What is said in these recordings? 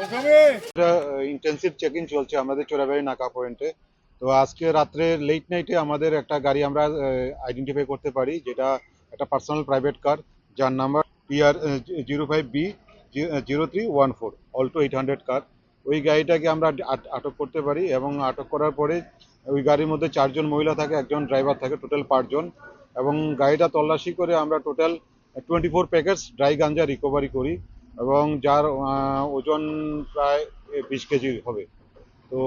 এটা intensive checking চলছে আমাদের চোরাবাড়ি নাকা পয়েন্টে। তো আজকে রাত্রে লেট নাইটে আমাদের একটা গাড়ি আমরা আইডেন্টিফাই করতে পারি, যেটা একটা পার্সোনাল প্রাইভেট কার, যার নাম্বার PR05B 0314 অল্টো 800 কার। ওই গাড়িটাকে আমরা আটক করতে পারি এবং আটক করার পরে ওই গাড়ির মধ্যে 4জন মহিলা থাকে, একজন ড্রাইভার থাকে, টোটাল 5জন। এবং গাড়িটা তল্লাশি করে আমরা টোটাল 24 প্যাকেটস ড্রাই গাঞ্জা রিকভারি করি এবং যার ওজন প্রায় 20 কেজি হবে। তো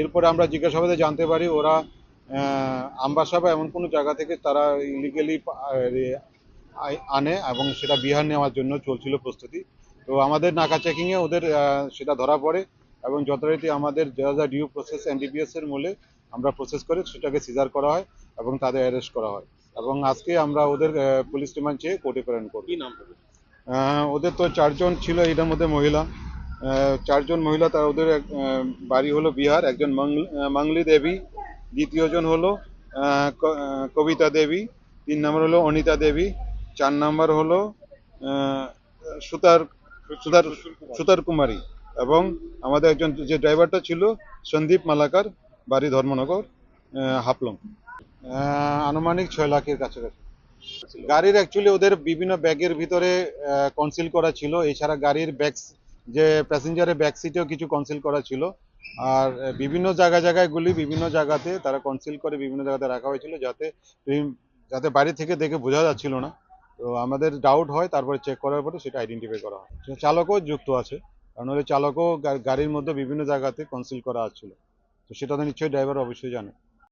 এরপরে আমরা জিজ্ঞাসাবাদে জানতে পারি ওরা আমবাসা বা এমন কোনো জায়গা থেকে তারা ইলিগেলি আনে এবং সেটা বিহার নেওয়ার জন্য চলছিল প্রস্তুতি। তো আমাদের নাকা চেকিংয়ে ওদের সেটা ধরা পড়ে এবং যথারীতি আমাদের যা যা ডিউ প্রসেস NDPS এর মূলে আমরা প্রসেস করে সেটাকে সিজার করা হয় এবং তাদের অ্যারেস্ট করা হয় এবং আজকে আমরা ওদের পুলিশ রিমান্ড চেয়ে কোর্টে প্রেরণ করব। ওদের তো 4জন ছিল, এটার মধ্যে মহিলা 4জন মহিলা। তার ওদের বাড়ি হলো বিহার। একজন মঙ্গলি দেবী, দ্বিতীয়জন হলো কবিতা দেবী, 3 নম্বর হলো অনিতা দেবী, 4 নম্বর হলো আহ, সুতার সুতার সুতার কুমারী এবং আমাদের একজন যে ড্রাইভারটা ছিল সন্দীপ মালাকার, বাড়ি ধর্মনগর হাফলং। আনুমানিক 6 লাখের কাছাকাছি। গাড়ির অ্যাকচুয়ালি ওদের বিভিন্ন ব্যাগের ভিতরে কনসিল করা ছিল, এছাড়া গাড়ির ব্যাগ যে প্যাসেঞ্জারের ব্যাক সিটেও কিছু কনসিল করা ছিল। আর বিভিন্ন বিভিন্ন জায়গাতে তারা কনসিল করে বিভিন্ন জায়গাতে রাখা হয়েছিল, যাতে যাতে বাইরে থেকে দেখে বোঝা যাচ্ছিল না। তো আমাদের ডাউট হয়, তারপরে চেক করার পরে সেটা আইডেন্টিফাই করা হয়। চালকও যুক্ত আছে, কারণ ওই চালকও গাড়ির মধ্যে বিভিন্ন জায়গাতে কনসিল করা ছিল। তো সেটা তো নিশ্চয়ই ড্রাইভার অবশ্যই জানে।